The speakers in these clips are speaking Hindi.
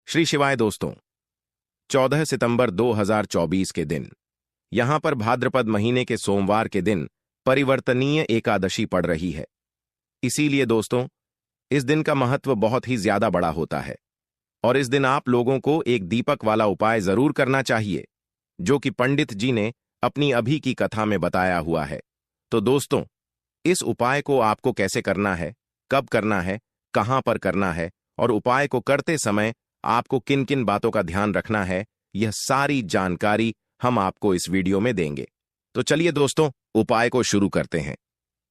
श्री शिवाय दोस्तों, 14 सितंबर 2024 के दिन यहां पर भाद्रपद महीने के सोमवार के दिन परिवर्तनीय एकादशी पड़ रही है। इसीलिए दोस्तों, इस दिन का महत्व बहुत ही ज्यादा बड़ा होता है और इस दिन आप लोगों को एक दीपक वाला उपाय जरूर करना चाहिए, जो कि पंडित जी ने अपनी अभी की कथा में बताया हुआ है। तो दोस्तों, इस उपाय को आपको कैसे करना है, कब करना है, कहां पर करना है और उपाय को करते समय आपको किन किन बातों का ध्यान रखना है, यह सारी जानकारी हम आपको इस वीडियो में देंगे। तो चलिए दोस्तों, उपाय को शुरू करते हैं।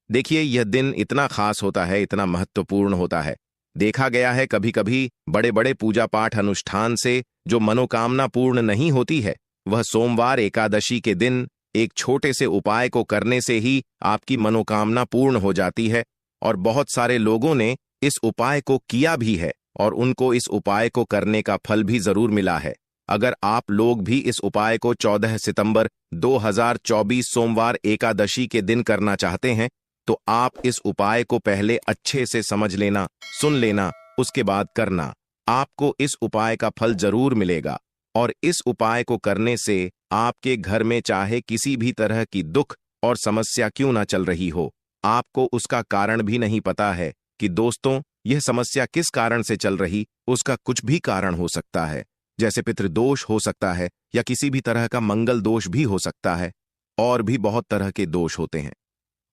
देखिए, यह दिन इतना खास होता है, इतना महत्वपूर्ण होता है। देखा गया है कभी कभी बड़े बड़े पूजा पाठ अनुष्ठान से जो मनोकामना पूर्ण नहीं होती है, वह सोमवार एकादशी के दिन एक छोटे से उपाय को करने से ही आपकी मनोकामना पूर्ण हो जाती है। और बहुत सारे लोगों ने इस उपाय को किया भी है और उनको इस उपाय को करने का फल भी जरूर मिला है। अगर आप लोग भी इस उपाय को 14 सितंबर 2024 सोमवार एकादशी के दिन करना चाहते हैं, तो आप इस उपाय को पहले अच्छे से समझ लेना, सुन लेना, उसके बाद करना। आपको इस उपाय का फल जरूर मिलेगा और इस उपाय को करने से आपके घर में चाहे किसी भी तरह की दुख और समस्या क्यों ना चल रही हो, आपको उसका कारण भी नहीं पता है कि दोस्तों यह समस्या किस कारण से चल रही, उसका कुछ भी कारण हो सकता है। जैसे पितृदोष हो सकता है या किसी भी तरह का मंगल दोष भी हो सकता है, और भी बहुत तरह के दोष होते हैं,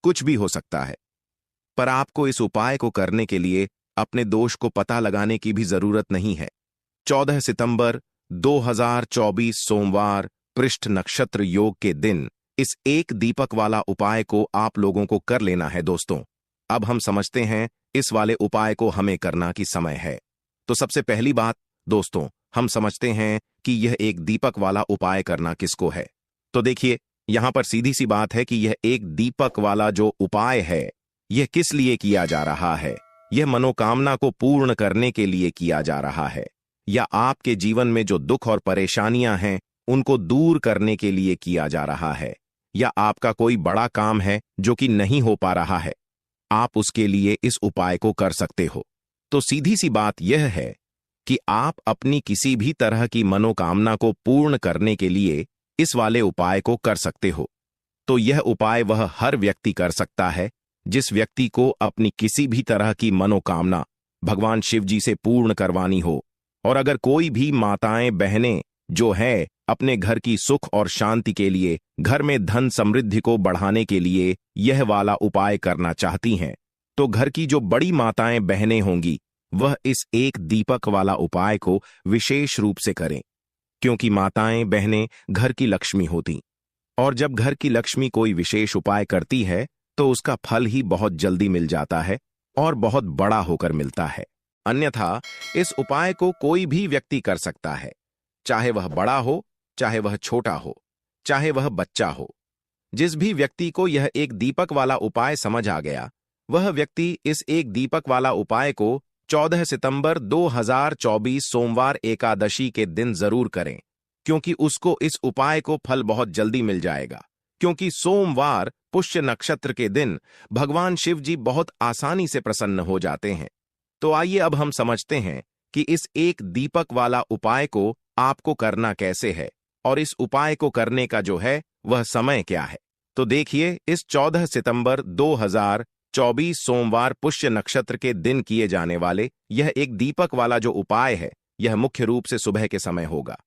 कुछ भी हो सकता है। पर आपको इस उपाय को करने के लिए अपने दोष को पता लगाने की भी जरूरत नहीं है। 14 सितंबर 2024 सोमवार पृष्ठ नक्षत्र योग के दिन इस एक दीपक वाला उपाय को आप लोगों को कर लेना है। दोस्तों, अब हम समझते हैं इस वाले उपाय को हमें करना की समय है। तो सबसे पहली बात दोस्तों, हम समझते हैं कि यह एक दीपक वाला उपाय करना किसको है। तो देखिए, यहां पर सीधी सी बात है कि यह एक दीपक वाला जो उपाय है, यह किस लिए किया जा रहा है। यह मनोकामना को पूर्ण करने के लिए किया जा रहा है, या आपके जीवन में जो दुख और परेशानियां हैं उनको दूर करने के लिए किया जा रहा है, या आपका कोई बड़ा काम है जो कि नहीं हो पा रहा है, आप उसके लिए इस उपाय को कर सकते हो। तो सीधी सी बात यह है कि आप अपनी किसी भी तरह की मनोकामना को पूर्ण करने के लिए इस वाले उपाय को कर सकते हो। तो यह उपाय वह हर व्यक्ति कर सकता है जिस व्यक्ति को अपनी किसी भी तरह की मनोकामना भगवान शिव जी से पूर्ण करवानी हो। और अगर कोई भी माताएं बहनें जो है अपने घर की सुख और शांति के लिए, घर में धन समृद्धि को बढ़ाने के लिए यह वाला उपाय करना चाहती हैं, तो घर की जो बड़ी माताएं बहनें होंगी वह इस एक दीपक वाला उपाय को विशेष रूप से करें, क्योंकि माताएं बहनें घर की लक्ष्मी होती, और जब घर की लक्ष्मी कोई विशेष उपाय करती है तो उसका फल ही बहुत जल्दी मिल जाता है और बहुत बड़ा होकर मिलता है। अन्यथा इस उपाय को कोई भी व्यक्ति कर सकता है, चाहे वह बड़ा हो, चाहे वह छोटा हो, चाहे वह बच्चा हो। जिस भी व्यक्ति को यह एक दीपक वाला उपाय समझ आ गया, वह व्यक्ति इस एक दीपक वाला उपाय को 14 सितंबर 2024 सोमवार एकादशी के दिन जरूर करें, क्योंकि उसको इस उपाय को फल बहुत जल्दी मिल जाएगा। क्योंकि सोमवार पुष्य नक्षत्र के दिन भगवान शिव जी बहुत आसानी से प्रसन्न हो जाते हैं। तो आइए अब हम समझते हैं कि इस एक दीपक वाला उपाय को आपको करना कैसे है और इस उपाय को करने का जो है वह समय क्या है। तो देखिए, इस 14 सितंबर 2024 सोमवार पुष्य नक्षत्र के दिन किए जाने वाले यह एक दीपक वाला जो उपाय है, यह मुख्य रूप से सुबह के समय होगा।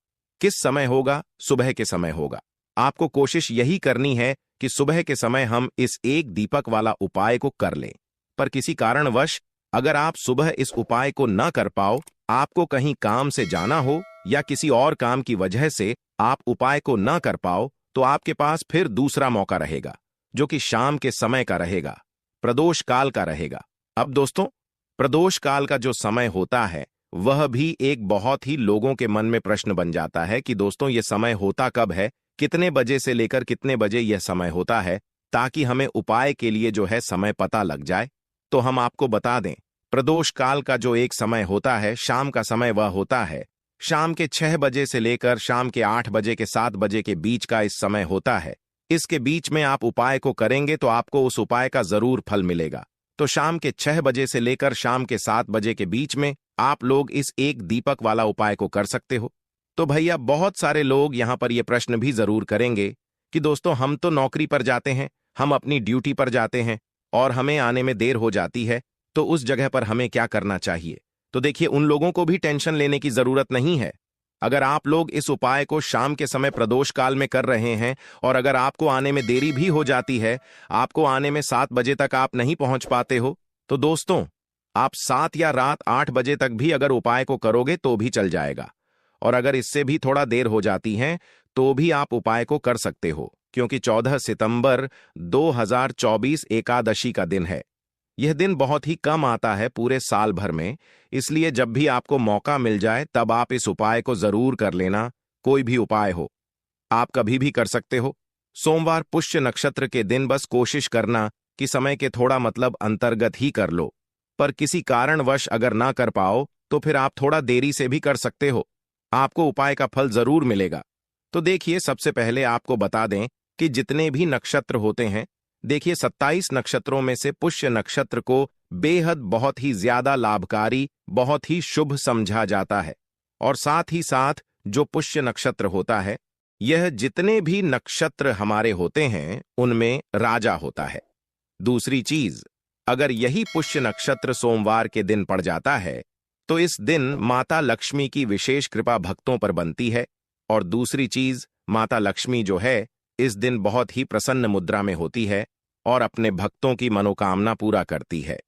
किस समय होगा? सुबह के समय होगा। आपको कोशिश यही करनी है कि सुबह के समय हम इस एक दीपक वाला उपाय को कर लें। पर किसी कारणवश अगर आप सुबह इस उपाय को न कर पाओ, आपको कहीं काम से जाना हो या किसी और काम की वजह से आप उपाय को न कर पाओ, तो आपके पास फिर दूसरा मौका रहेगा, जो कि शाम के समय का रहेगा, प्रदोष काल का रहेगा। अब दोस्तों, प्रदोष काल का जो समय होता है वह भी एक बहुत ही लोगों के मन में प्रश्न बन जाता है कि दोस्तों यह समय होता कब है, कितने बजे से लेकर कितने बजे यह समय होता है, ताकि हमें उपाय के लिए जो है समय पता लग जाए। तो हम आपको बता दें, प्रदोष काल का जो एक समय होता है, शाम का समय, वह होता है शाम के 6 बजे से लेकर शाम के 8 बजे के 7 बजे के बीच का इस समय होता है। इसके बीच में आप उपाय को करेंगे तो आपको उस उपाय का जरूर फल मिलेगा। तो शाम के 6 बजे से लेकर शाम के 7 बजे के बीच में आप लोग इस एक दीपक वाला उपाय को कर सकते हो? तो भैया बहुत सारे लोग यहां पर यह प्रश्न भी जरूर करेंगे कि दोस्तों हम तो नौकरी पर जाते हैं, हम अपनी ड्यूटी पर जाते हैं और हमें आने में देर हो जाती है, तो उस जगह पर हमें क्या करना चाहिए? तो देखिए, उन लोगों को भी टेंशन लेने की जरूरत नहीं है। अगर आप लोग इस उपाय को शाम के समय प्रदोष काल में कर रहे हैं और अगर आपको आने में देरी भी हो जाती है, आपको आने में 7 बजे तक आप नहीं पहुंच पाते हो, तो दोस्तों आप 7 या रात 8 बजे तक भी अगर उपाय को करोगे तो भी चल जाएगा। और अगर इससे भी थोड़ा देर हो जाती है तो भी आप उपाय को कर सकते हो, क्योंकि 14 सितंबर 2024 एकादशी का दिन है। यह दिन बहुत ही कम आता है पूरे साल भर में, इसलिए जब भी आपको मौका मिल जाए तब आप इस उपाय को जरूर कर लेना। कोई भी उपाय हो, आप कभी भी कर सकते हो। सोमवार पुष्य नक्षत्र के दिन बस कोशिश करना कि समय के थोड़ा मतलब अंतर्गत ही कर लो, पर किसी कारणवश अगर ना कर पाओ तो फिर आप थोड़ा देरी से भी कर सकते हो, आपको उपाय का फल जरूर मिलेगा। तो देखिए, सबसे पहले आपको बता दें कि जितने भी नक्षत्र होते हैं, देखिए 27 नक्षत्रों में से पुष्य नक्षत्र को बेहद बहुत ही ज्यादा लाभकारी, बहुत ही शुभ समझा जाता है। और साथ ही साथ जो पुष्य नक्षत्र होता है, यह जितने भी नक्षत्र हमारे होते हैं उनमें राजा होता है। दूसरी चीज, अगर यही पुष्य नक्षत्र सोमवार के दिन पड़ जाता है तो इस दिन माता लक्ष्मी की विशेष कृपा भक्तों पर बनती है। और दूसरी चीज, माता लक्ष्मी जो है इस दिन बहुत ही प्रसन्न मुद्रा में होती है और अपने भक्तों की मनोकामना पूरा करती है।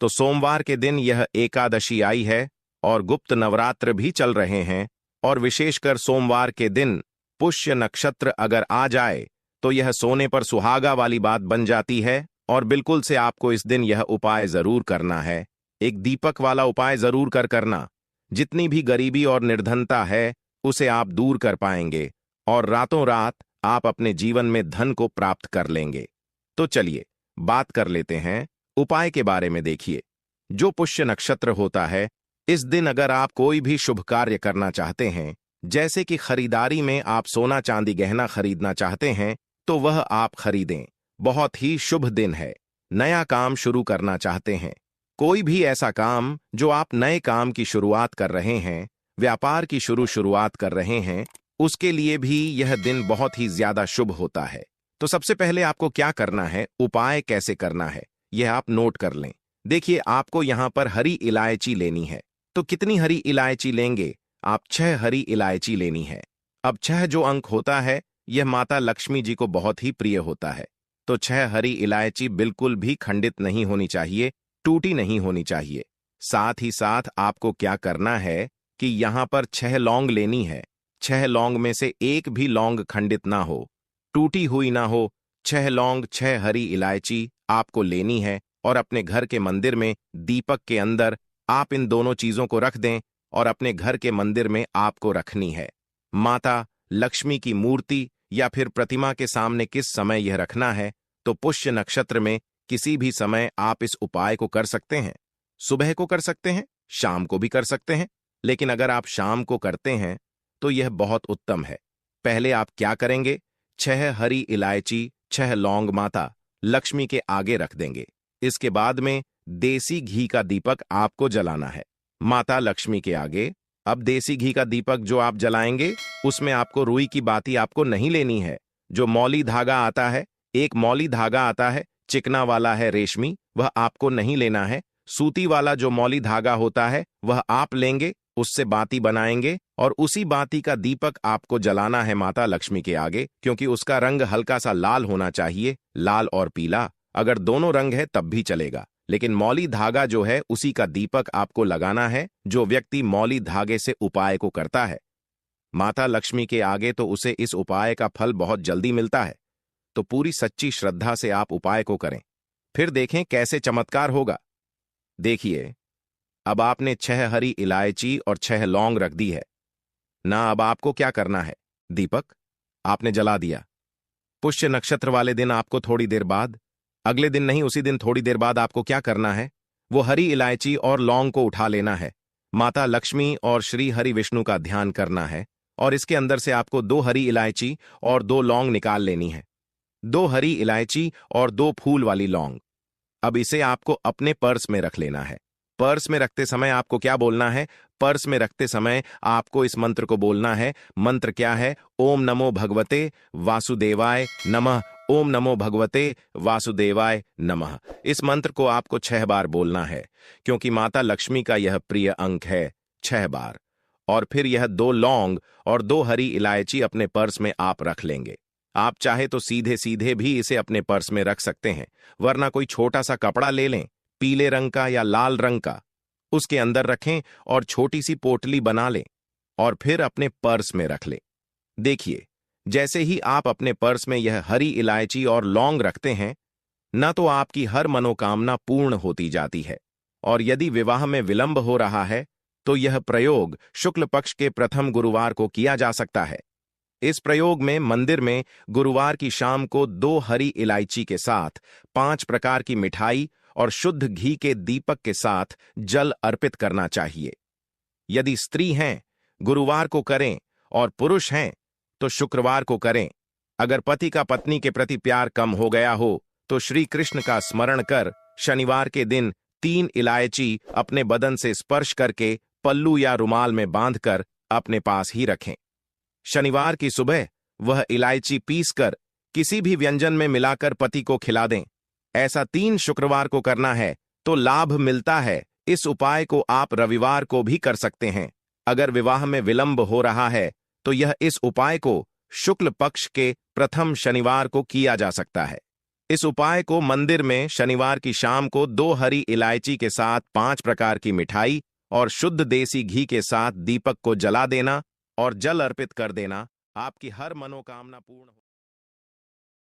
तो सोमवार के दिन यह एकादशी आई है और गुप्त नवरात्र भी चल रहे हैं, और विशेषकर सोमवार के दिन पुष्य नक्षत्र अगर आ जाए तो यह सोने पर सुहागा वाली बात बन जाती है। और बिल्कुल से आपको इस दिन यह उपाय जरूर करना है, एक दीपक वाला उपाय जरूर करना। जितनी भी गरीबी और निर्धनता है उसे आप दूर कर पाएंगे और रातों रात आप अपने जीवन में धन को प्राप्त कर लेंगे। तो चलिए बात कर लेते हैं उपाय के बारे में। देखिए, जो पुष्य नक्षत्र होता है, इस दिन अगर आप कोई भी शुभ कार्य करना चाहते हैं, जैसे कि खरीदारी में आप सोना चांदी गहना खरीदना चाहते हैं, तो वह आप खरीदें। बहुत ही शुभ दिन है। नया काम शुरू करना चाहते हैं, कोई भी ऐसा काम जो आप नए काम की शुरुआत कर रहे हैं, व्यापार की शुरुआत कर रहे हैं, उसके लिए भी यह दिन बहुत ही ज्यादा शुभ होता है। तो सबसे पहले आपको क्या करना है, उपाय कैसे करना है, यह आप नोट कर लें। देखिए, आपको यहां पर हरी इलायची लेनी है। तो कितनी हरी इलायची लेंगे आप? 6 हरी इलायची लेनी है। अब 6 जो अंक होता है, यह माता लक्ष्मी जी को बहुत ही प्रिय होता है। तो 6 हरी इलायची बिल्कुल भी खंडित नहीं होनी चाहिए, टूटी नहीं होनी चाहिए। साथ ही साथ आपको क्या करना है कि यहां पर 6 लौंग लेनी है। 6 लौंग में से एक भी लौंग खंडित ना हो, टूटी हुई ना हो। 6 लौंग, 6 हरी इलायची आपको लेनी है और अपने घर के मंदिर में दीपक के अंदर आप इन दोनों चीजों को रख दें और अपने घर के मंदिर में आपको रखनी है। माता लक्ष्मी की मूर्ति या फिर प्रतिमा के सामने किस समय यह रखना है? तो पुष्य नक्षत्र में किसी भी समय आप इस उपाय को कर सकते हैं। सुबह को कर सकते हैं, शाम को भी कर सकते हैं, लेकिन अगर आप शाम को करते हैं तो यह बहुत उत्तम है। पहले आप क्या करेंगे? 6 हरी इलायची, 6 लौंग माता लक्ष्मी के आगे रख देंगे। इसके बाद में देसी घी का दीपक आपको जलाना है माता लक्ष्मी के आगे। अब देसी घी का दीपक जो आप जलाएंगे, उसमें आपको रुई की बाती आपको नहीं लेनी है। जो मौली धागा आता है, एक मौली धागा आता है, चिकना वाला है, रेशमी, वह आपको नहीं लेना है। सूती वाला जो मौली धागा होता है वह आप लेंगे, उससे बाती बनाएंगे और उसी बाती का दीपक आपको जलाना है माता लक्ष्मी के आगे, क्योंकि उसका रंग हल्का सा लाल होना चाहिए, लाल और पीला। अगर दोनों रंग है तब भी चलेगा, लेकिन मौली धागा जो है उसी का दीपक आपको लगाना है। जो व्यक्ति मौली धागे से उपाय को करता है माता लक्ष्मी के आगे, तो उसे इस उपाय का फल बहुत जल्दी मिलता है। तो पूरी सच्ची श्रद्धा से आप उपाय को करें, फिर देखें कैसे चमत्कार होगा। देखिए, अब आपने 6 हरी इलायची और 6 लौंग रख दी है ना। अब आपको क्या करना है? दीपक आपने जला दिया। पुष्य नक्षत्र वाले दिन आपको थोड़ी देर बाद, अगले दिन नहीं, उसी दिन थोड़ी देर बाद आपको क्या करना है? वो हरी इलायची और लौंग को उठा लेना है, माता लक्ष्मी और श्री हरि विष्णु का ध्यान करना है और इसके अंदर से आपको 2 हरी इलायची और 2 लौंग निकाल लेनी है। 2 हरी इलायची और 2 फूल वाली लौंग। अब इसे आपको अपने पर्स में रख लेना है। पर्स में रखते समय आपको क्या बोलना है? पर्स में रखते समय आपको इस मंत्र को बोलना है। मंत्र क्या है? ओम नमो भगवते वासुदेवाय नमः। ओम नमो भगवते वासुदेवाय नमः। इस मंत्र को आपको 6 बार बोलना है, क्योंकि माता लक्ष्मी का यह प्रिय अंक है, 6 बार। और फिर यह 2 लौंग और 2 हरी इलायची अपने पर्स में आप रख लेंगे। आप चाहे तो सीधे सीधे भी इसे अपने पर्स में रख सकते हैं, वरना कोई छोटा सा कपड़ा ले लें, पीले रंग का या लाल रंग का, उसके अंदर रखें और छोटी सी पोटली बना लें और फिर अपने पर्स में रख लें। देखिए, जैसे ही आप अपने पर्स में यह हरी इलायची और लौंग रखते हैं, न तो आपकी हर मनोकामना पूर्ण होती जाती है, और यदि विवाह में विलंब हो रहा है तो यह प्रयोग शुक्ल पक्ष के प्रथम गुरुवार को किया जा सकता है। इस प्रयोग में मंदिर में गुरुवार की शाम को 2 हरी इलायची के साथ 5 प्रकार की मिठाई और शुद्ध घी के दीपक के साथ जल अर्पित करना चाहिए। यदि स्त्री हैं, गुरुवार को करें, और पुरुष हैं तो शुक्रवार को करें। अगर पति का पत्नी के प्रति प्यार कम हो गया हो तो श्री कृष्ण का स्मरण कर शनिवार के दिन 3 इलायची अपने बदन से स्पर्श करके पल्लू या रुमाल में बांधकर अपने पास ही रखें। शनिवार की सुबह वह इलायची पीसकर किसी भी व्यंजन में मिलाकर पति को खिला दें। ऐसा 3 शुक्रवार को करना है तो लाभ मिलता है। इस उपाय को आप रविवार को भी कर सकते हैं। अगर विवाह में विलंब हो रहा है तो यह इस उपाय को शुक्ल पक्ष के प्रथम शनिवार को किया जा सकता है। इस उपाय को मंदिर में शनिवार की शाम को 2 हरी इलायची के साथ 5 प्रकार की मिठाई और शुद्ध देसी घी के साथ दीपक को जला देना और जल अर्पित कर देना। आपकी हर मनोकामना पूर्ण हो।